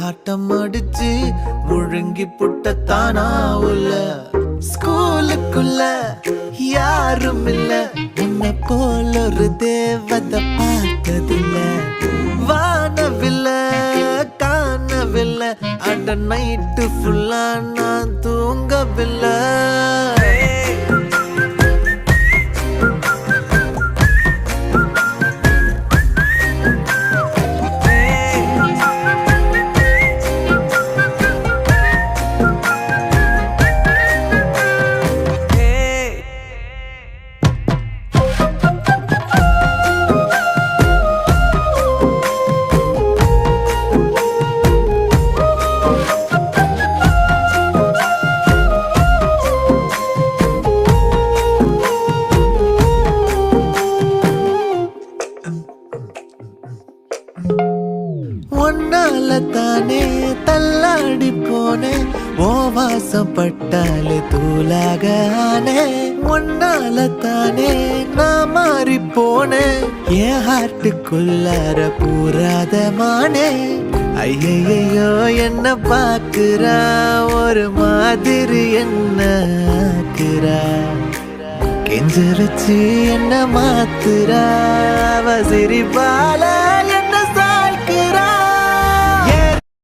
ஆட்டம் அடிச்சு முழுங்கி புட்டத்தானா உள்ள ஸ்கூலுக்குள்ள யாரும் இல்ல உன்னை போல ஒரு தேவதை பார்த்ததில்ல வானவில்ல காணவில்லை அட நைட்டு ஃபுல்லா நான் தூங்கவில்லை ஒன்னால தானே தள்ளாடி போனேன் ஓ வாசம் பட்டாலே தூளாக ஆனே ஒன்னால தானே நான் மாறி போனேன் என் ஹார்ட்டுக்குள்ளார பூராதமானே ஐயையோ என்ன பாக்குறா ஒரு மாதிரி என்ன ஆக்குறா கெஞ்சரிச்சு என்ன மாத்துறா அவ சிரிப்பால